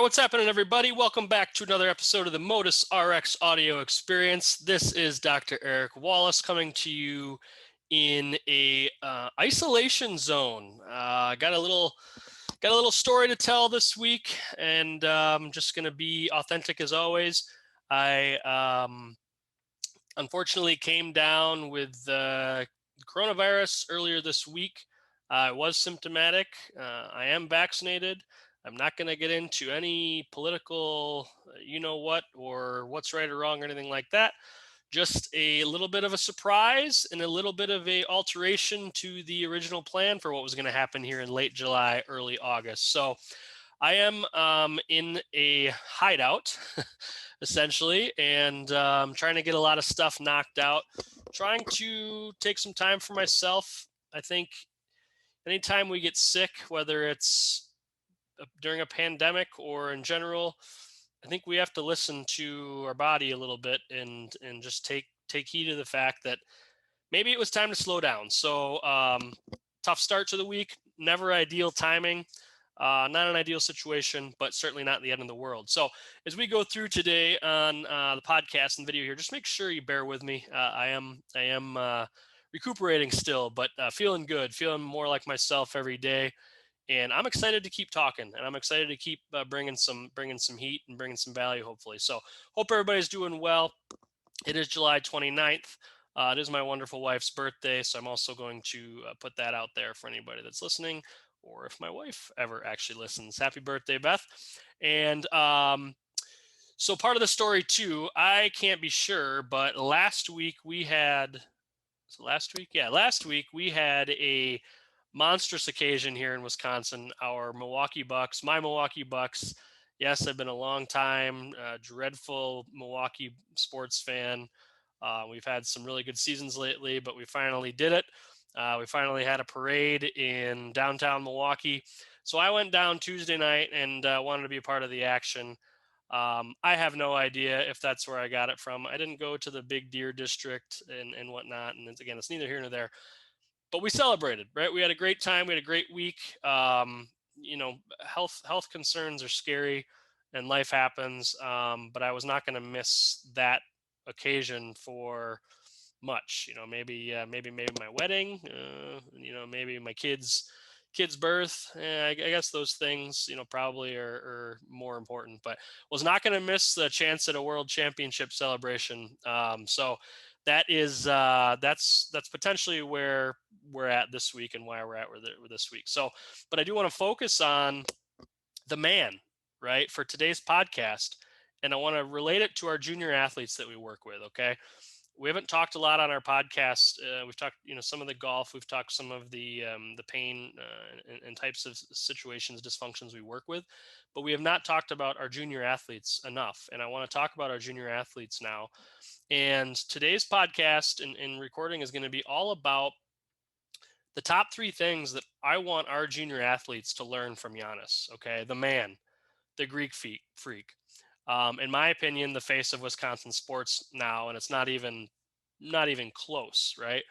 right, what's happening, everybody? Welcome back to another episode of the Modus RX Audio Experience. This is Dr. Eric Wallace coming to you in a isolation zone. Got a little story to tell this week, and I'm just going to be authentic as always. I unfortunately came down with coronavirus earlier this week. I was symptomatic. I am vaccinated. I'm not going to get into any political, what, or what's right or wrong or anything like that. Just a little bit of a surprise and a little bit of a alteration to the original plan for what was going to happen here in late July, early August. So I am in a hideout, essentially, and trying to get a lot of stuff knocked out, trying to take some time for myself. I think anytime we get sick, whether it's during a pandemic or in general, I think we have to listen to our body a little bit and just take heed of the fact that maybe it was time to slow down. So tough start to the week, never ideal timing. Not an ideal situation, but certainly not the end of the world. So as we go through today on the podcast and video here, just make sure you bear with me. I am recuperating still, but feeling good, feeling more like myself every day. And I'm excited to keep talking, and I'm excited to keep bringing some heat and bringing some value, hopefully. So hope everybody's doing well. It is July 29th. It is my wonderful wife's birthday, so I'm also going to put that out there for anybody that's listening, or if my wife ever actually listens. Happy birthday, Beth. And so part of the story, too, I can't be sure, but last week we had a monstrous occasion here in Wisconsin. Our Milwaukee Bucks, my Milwaukee Bucks. Yes, I've been a long time dreadful Milwaukee sports fan. We've had some really good seasons lately, but we finally did it. We finally had a parade in downtown Milwaukee. So I went down Tuesday night and wanted to be a part of the action. I have no idea if that's where I got it from. I didn't go to the Big Deer District and whatnot. And again, it's neither here nor there. But we celebrated, right? We had a great time. We had a great week. Health concerns are scary, and life happens. But I was not going to miss that occasion for much. Maybe my wedding. Maybe my kid's birth. I guess those things, probably are more important. But was not going to miss the chance at a world championship celebration. So that is that's potentially where we're at this week and why we're at with this week. So, but I do want to focus on the man, right, for today's podcast, and I want to relate it to our junior athletes that we work with. Okay, we haven't talked a lot on our podcast. We've talked, some of the golf. We've talked some of the pain and types of situations, dysfunctions we work with, but we have not talked about our junior athletes enough. And I want to talk about our junior athletes now. And today's podcast and recording is going to be all about the top 3 things that I want our junior athletes to learn from Giannis. Okay, the man, the Greek freak. In my opinion, the face of Wisconsin sports now, and it's not even close, right?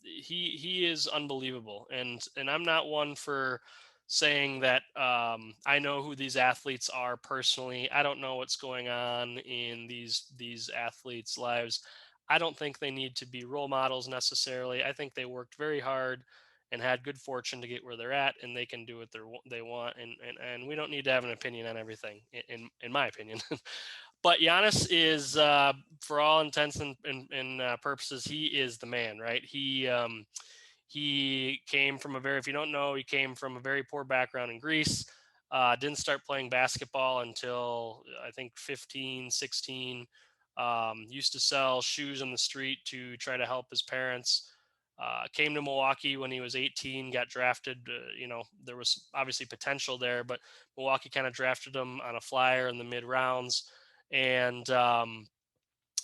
He is unbelievable, and I'm not one for saying that I know who these athletes are personally. I don't know what's going on in these athletes' lives. I don't think they need to be role models necessarily. I think they worked very hard and had good fortune to get where they're at, and they can do what they want. And we don't need to have an opinion on everything, in my opinion. But Giannis is, for all intents and purposes, he is the man, right? He came from if you don't know, he came from a very poor background in Greece. Didn't start playing basketball until I think 15, 16. Used to sell shoes on the street to try to help his parents. Came to Milwaukee when he was 18, got drafted. There was obviously potential there, but Milwaukee kind of drafted him on a flyer in the mid rounds. And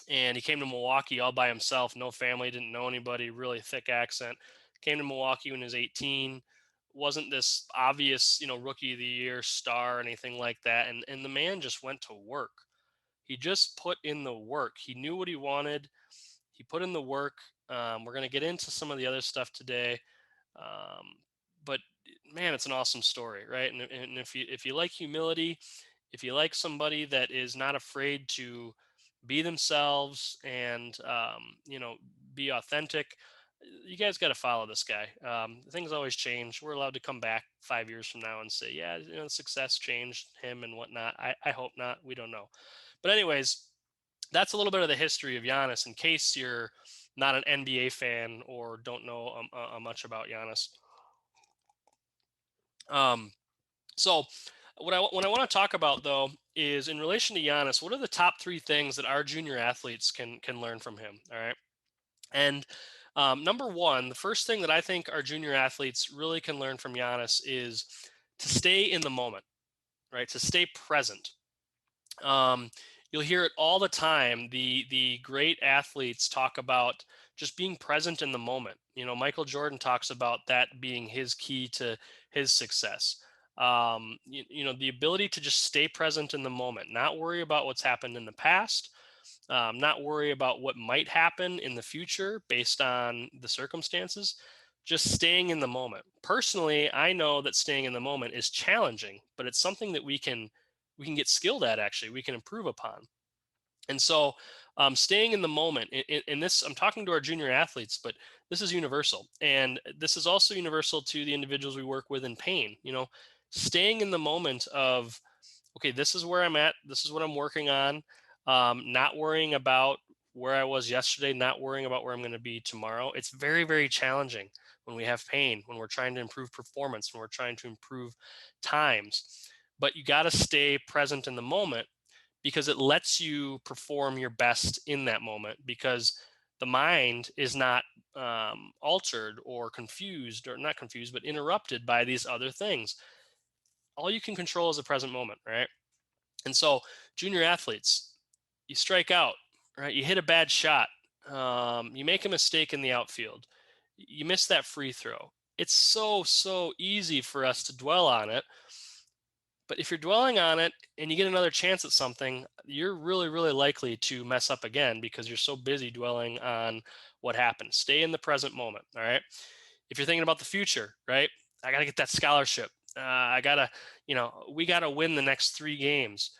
he came to Milwaukee all by himself, no family, didn't know anybody, really thick accent. Came to Milwaukee when he was 18. Wasn't this obvious, rookie of the year star or anything like that. And the man just went to work. He just put in the work. He knew what he wanted. He put in the work. We're going to get into some of the other stuff today. but man, it's an awesome story, right? And if you like humility, if you like somebody that is not afraid to be themselves and be authentic, you guys got to follow this guy. Things always change. We're allowed to come back 5 years from now and say, yeah, success changed him and whatnot. I hope not. We don't know. But anyways, that's a little bit of the history of Giannis in case you're not an NBA fan or don't know much about Giannis. Um, so what I want to talk about though is in relation to Giannis, what are the top three things that our junior athletes can learn from him? All right, and number one, the first thing that I think our junior athletes really can learn from Giannis is to stay in the moment, right? To stay present. Um, you'll hear it all the time. The great athletes talk about just being present in the moment. Michael Jordan talks about that being his key to his success. The ability to just stay present in the moment, not worry about what's happened in the past, not worry about what might happen in the future based on the circumstances, just staying in the moment. Personally, I know that staying in the moment is challenging, but it's something that we can get skilled at. Actually, we can improve upon. And so, staying in the moment, in this, I'm talking to our junior athletes, but this is universal. And this is also universal to the individuals we work with in pain. Staying in the moment of, okay, this is where I'm at. This is what I'm working on. Not worrying about where I was yesterday, not worrying about where I'm going to be tomorrow. It's very, very challenging when we have pain, when we're trying to improve performance, when we're trying to improve times. But you got to stay present in the moment because it lets you perform your best in that moment because the mind is not altered or confused, or not confused, but interrupted by these other things. All you can control is the present moment, right? And so, junior athletes, you strike out, right? You hit a bad shot. You make a mistake in the outfield. You miss that free throw. It's so easy for us to dwell on it. But if you're dwelling on it and you get another chance at something, you're really likely to mess up again because you're so busy dwelling on what happened. Stay in the present moment. All right. If you're thinking about the future, right? I got to get that scholarship. I got to, we got to win the next 3 games.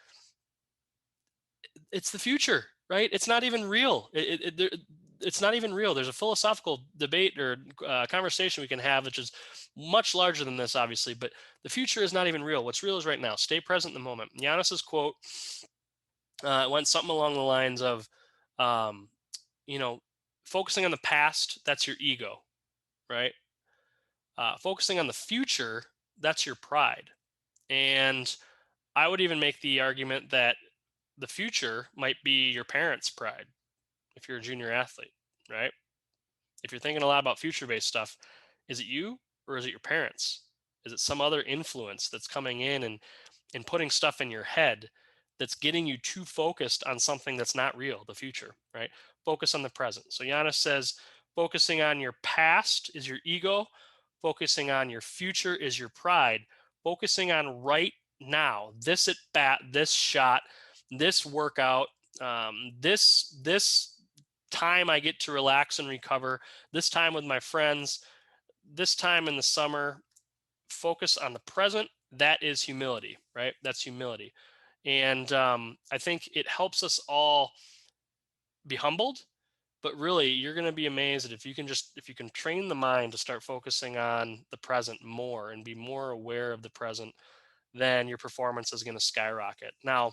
It's the future, right? It's not even real. It's not even real. There's a philosophical debate or conversation we can have, which is much larger than this, obviously. But the future is not even real. What's real is right now. Stay present in the moment. Giannis's quote went something along the lines of, um, you know, focusing on the past, that's your ego, right? Focusing on the future, that's your pride. And I would even make the argument that the future might be your parents' pride if you're a junior athlete, right? If you're thinking a lot about future based stuff, is it you or is it your parents? Is it some other influence that's coming in and putting stuff in your head that's getting you too focused on something that's not real, the future, right? Focus on the present. So Giannis says focusing on your past is your ego, focusing on your future is your pride, focusing on right now, this at bat, this shot, this workout, this time I get to relax and recover, this time with my friends, this time in the summer, focus on the present. That is humility, right? That's humility. And I think it helps us all be humbled, but really you're going to be amazed that if you can train the mind to start focusing on the present more and be more aware of the present, then your performance is going to skyrocket. Now,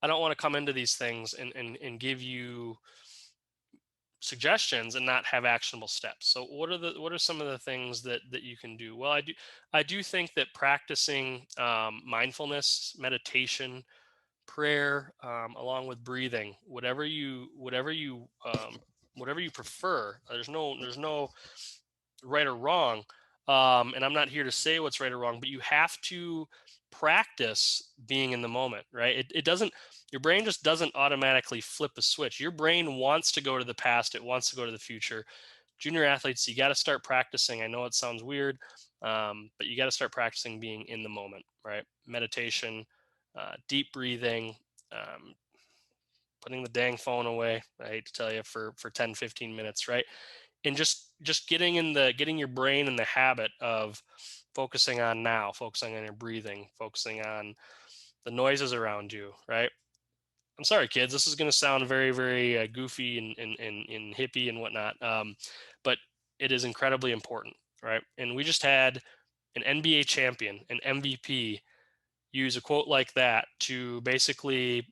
I don't want to come into these things and give you suggestions and not have actionable steps. So what are some of the things that you can do? Well, I do think that practicing mindfulness, meditation, prayer, along with breathing, whatever you prefer. There's no right or wrong. And I'm not here to say what's right or wrong, but you have to practice being in the moment, right? It doesn't, your brain just doesn't automatically flip a switch. Your brain wants to go to the past, it wants to go to the future. Junior athletes, you got to start practicing. I know it sounds weird, but you got to start practicing being in the moment, right? Meditation, deep breathing, um, putting the dang phone away. I hate to tell you, for 10, 15 minutes, right? and just getting your brain in the habit of focusing on now, focusing on your breathing, focusing on the noises around you, right? I'm sorry, kids. This is going to sound very, very goofy and hippie and whatnot, but it is incredibly important, right? And we just had an NBA champion, an MVP, use a quote like that to basically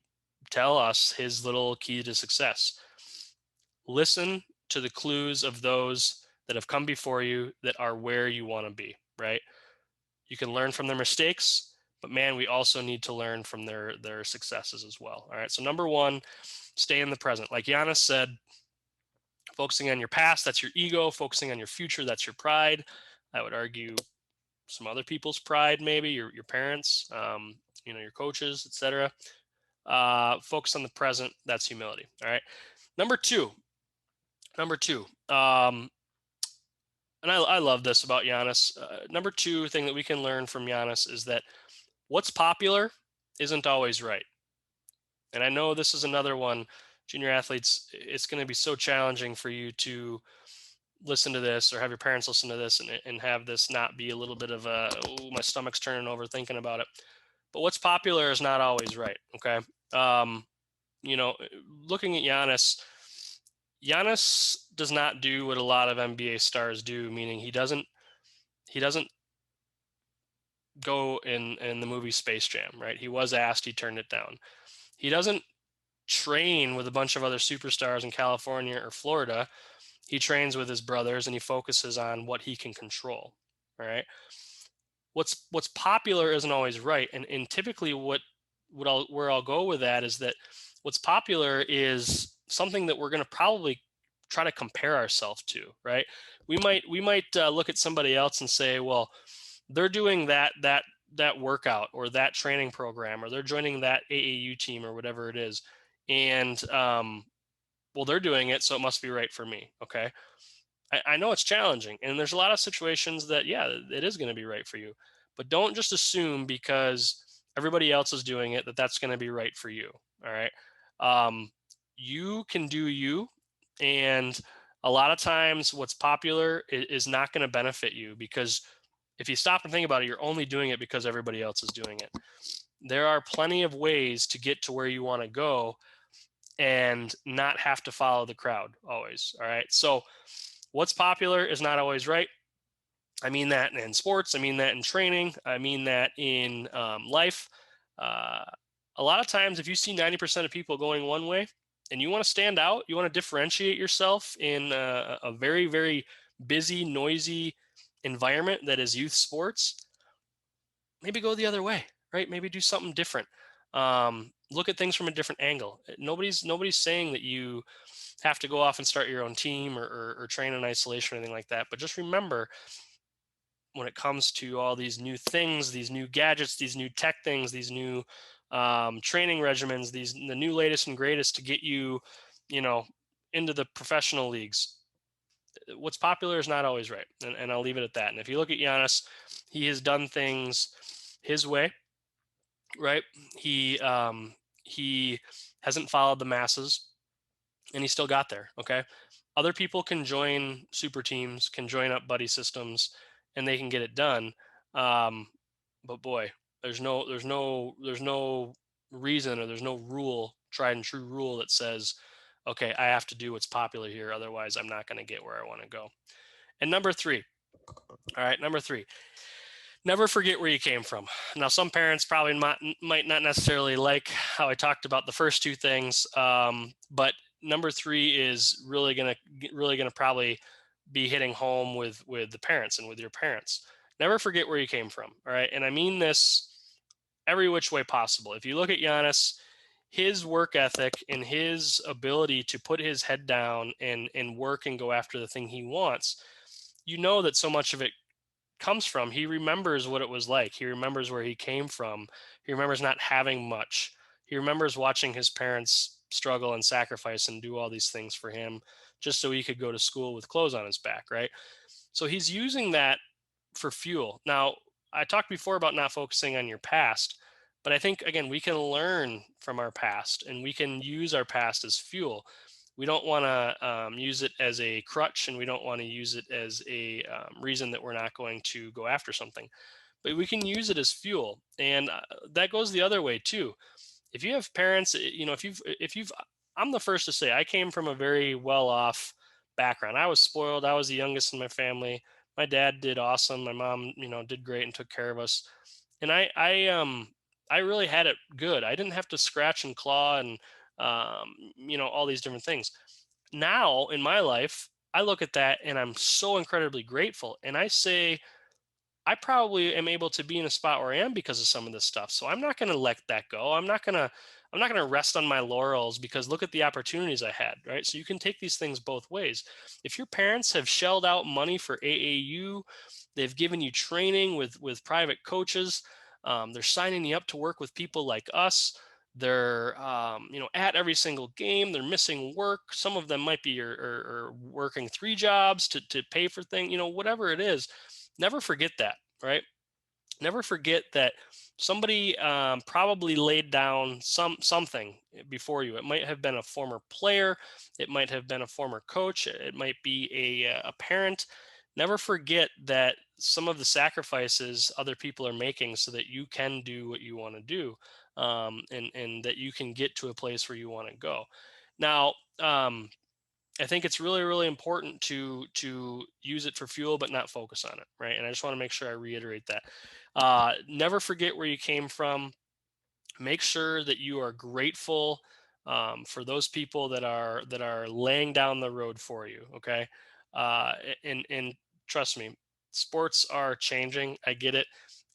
tell us his little key to success. Listen to the clues of those that have come before you that are where you want to be, right? You can learn from their mistakes, but man, we also need to learn from their successes as well. All right. So number one, stay in the present. Like Giannis said, focusing on your past, that's your ego. Focusing on your future, that's your pride. I would argue some other people's pride, maybe your parents, your coaches, etc. Focus on the present. That's humility. All right. Number two, number two. And I love this about Giannis. Number two thing that we can learn from Giannis is that what's popular isn't always right. And I know this is another one, junior athletes, it's going to be so challenging for you to listen to this or have your parents listen to this and have this not be a little bit of a, oh, my stomach's turning over thinking about it. But what's popular is not always right. Okay. Um, Looking at Giannis does not do what a lot of NBA stars do, meaning he doesn't go in the movie Space Jam, right? He was asked, he turned it down. He doesn't train with a bunch of other superstars in California or Florida. He trains with his brothers and he focuses on what he can control. All right. What's popular isn't always right. And typically where I'll go with that is that what's popular is something that we're going to probably try to compare ourselves to, right? We might look at somebody else and say, well, they're doing that workout or that training program, or they're joining that AAU team or whatever it is, and well, they're doing it, so it must be right for me. Okay, I know it's challenging, and there's a lot of situations that, yeah, it is going to be right for you, but don't just assume because everybody else is doing it that that's going to be right for you. All right, you can do you, and a lot of times what's popular is not going to benefit you, because if you stop and think about it, you're only doing it because everybody else is doing it. There are plenty of ways to get to where you want to go and not have to follow the crowd always. All right. So what's popular is not always right. I mean that in sports. I mean that in training. I mean that in life. Uh, a lot of times, if you see 90% of people going one way and you want to stand out, you want to differentiate yourself in a very, very busy, noisy environment that is youth sports, maybe go the other way, right? Maybe do something different. Look at things from a different angle. Nobody's saying that you have to go off and start your own team or train in isolation or anything like that. But just remember, when it comes to all these new things, these new gadgets, these new tech things, these new training regimens, the new latest and greatest to get you, you know, into the professional leagues. What's popular is not always right, and I'll leave it at that. And if you look at Giannis, he has done things his way, right? He hasn't followed the masses, and he still got there. Okay, other people can join super teams, can join up buddy systems, and they can get it done. Um, but boy, there's no reason, or there's no rule, tried and true rule that says, okay, I have to do what's popular here, otherwise I'm not going to get where I want to go. And number three, all right, number three, never forget where you came from. Now, some parents probably might not necessarily like how I talked about the first two things, but number three is really gonna probably be hitting home with the parents and with your parents. Never forget where you came from. All right, and I mean this every which way possible. If you look at Giannis, his work ethic and his ability to put his head down and work and go after the thing he wants, you know that so much of it comes from, he remembers what it was like. He remembers where he came from. He remembers not having much. He remembers watching his parents struggle and sacrifice and do all these things for him just so he could go to school with clothes on his back, right? So he's using that for fuel. Now, I talked before about not focusing on your past, but I think, again, we can learn from our past and we can use our past as fuel. We don't want to use it as a crutch, and we don't want to use it as a reason that we're not going to go after something. But we can use it as fuel, and that goes the other way too. If you have parents, if you've I'm the first to say I came from a very well off background. I was spoiled. I was the youngest in my family. My dad did awesome. My mom, did great and took care of us. And I really had it good. I didn't have to scratch and claw and all these different things. Now in my life, I look at that and I'm so incredibly grateful. And I say I probably am able to be in a spot where I am because of some of this stuff. So I'm not going to let that go. I'm not going to rest on my laurels because look at the opportunities I had, right? So you can take these things both ways. If your parents have shelled out money for AAU, they've given you training with private coaches, they're signing you up to work with people like us. They're at every single game. They're missing work. Some of them might be or working three jobs to pay for things. Whatever it is, never forget that, right? Never forget that somebody probably laid down something before you. It might have been a former player, it might have been a former coach, it might be a parent. Never forget that some of the sacrifices other people are making so that you can do what you want to do, and that you can get to a place where you want to go. Now, I think it's really, really important to use it for fuel, but not focus on it, right? And I just want to make sure I reiterate that. Never forget where you came from. Make sure that you are grateful for those people that are laying down the road for you. Okay, and trust me, sports are changing. I get it.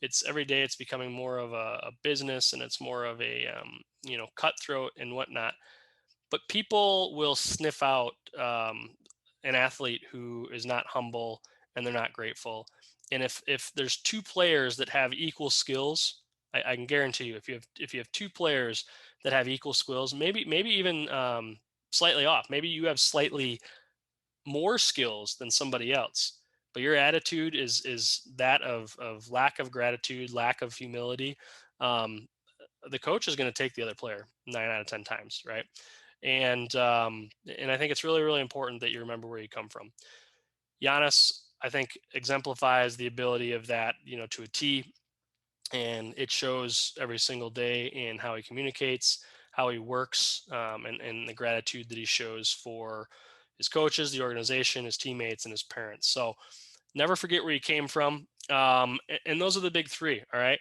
It's every day. It's becoming more of a business, and it's more of a cutthroat and whatnot, but people will sniff out an athlete who is not humble and they're not grateful. And if there's two players that have equal skills, I can guarantee you, if you have two players that have equal skills, maybe even slightly off, maybe you have slightly more skills than somebody else, but your attitude is that of lack of gratitude, lack of humility. Um, the coach is going to take the other player 9 out of 10 times, right? And I think it's really, really important that you remember where you come from. Giannis, I think, exemplifies the ability of that, to a T, and it shows every single day in how he communicates, how he works, and the gratitude that he shows for his coaches, the organization, his teammates, and his parents. So never forget where you came from. And those are the big three. All right.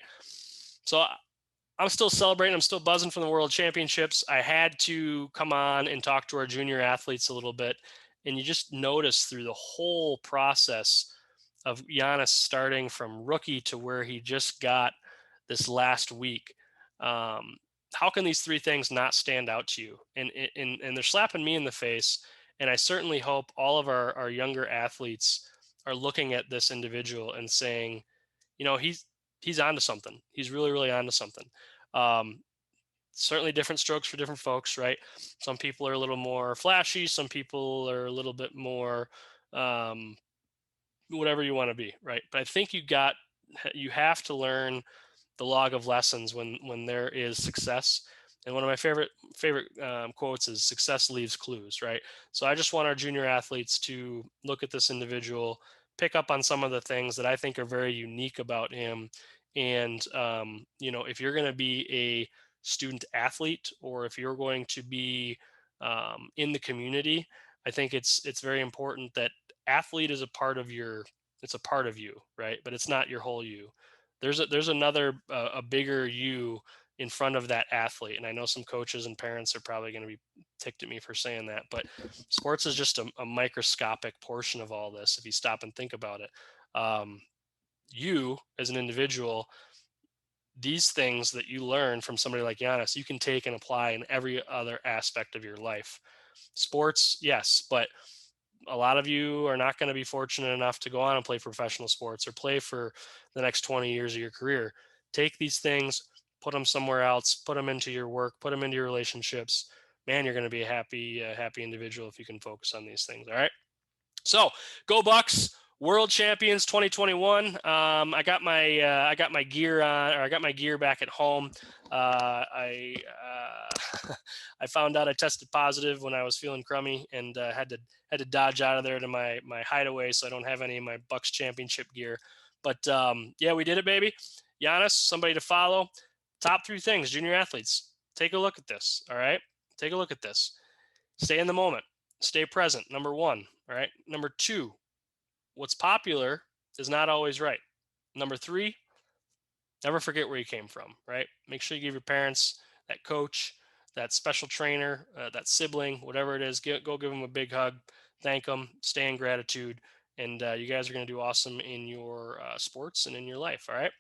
So I'm still celebrating. I'm still buzzing from the World Championships. I had to come on and talk to our junior athletes a little bit. And you just notice through the whole process of Giannis starting from rookie to where he just got this last week. Um, how can these three things not stand out to you? And they're slapping me in the face. And I certainly hope all of our younger athletes are looking at this individual and saying, he's onto something. He's really, really onto something. Um, Certainly different strokes for different folks, right? Some people are a little more flashy. Some people are a little bit more, um, whatever you want to be, right? But I think you have to learn the log of lessons when there is success. And one of my favorite quotes is "Success leaves clues." Right. So I just want our junior athletes to look at this individual, pick up on some of the things that I think are very unique about him, and if you're going to be a student athlete or if you're going to be in the community, I think it's very important that athlete is a part of it's a part of you, right? But it's not your whole you. There's another a bigger you in front of that athlete, and I know some coaches and parents are probably going to be ticked at me for saying that, but sports is just a microscopic portion of all this if you stop and think about it. You as an individual, these things that you learn from somebody like Giannis, you can take and apply in every other aspect of your life. Sports, yes, but a lot of you are not going to be fortunate enough to go on and play professional sports or play for the next 20 years of your career. Take these things, put them somewhere else, put them into your work, put them into your relationships. Man, you're going to be a happy individual if you can focus on these things. All right. So go Bucks. World Champions 2021. I got my gear on, or I got my gear back at home. I I found out I tested positive when I was feeling crummy, and had to dodge out of there to my hideaway, so I don't have any of my Bucks championship gear. But yeah, we did it, baby. Giannis, somebody to follow. Top 3 things, junior athletes. Take a look at this. All right, take a look at this. Stay in the moment. Stay present. Number 1. All right. Number 2. What's popular is not always right. Number 3, never forget where you came from, right? Make sure you give your parents, that coach, that special trainer, that sibling, whatever it is, go give them a big hug, thank them, stay in gratitude, and you guys are going to do awesome in your sports and in your life, all right?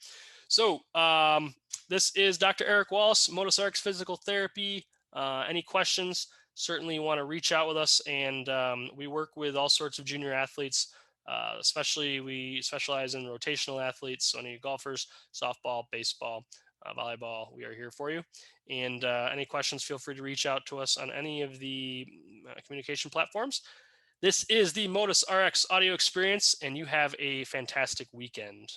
So this is Dr. Eric Wallace, Modus RX Physical Therapy. Any questions, certainly you want to reach out with us, and we work with all sorts of junior athletes. Especially we specialize in rotational athletes, so any golfers, softball, baseball, volleyball, we are here for you. And any questions, feel free to reach out to us on any of the communication platforms. This is the Modus RX audio experience, and you have a fantastic weekend.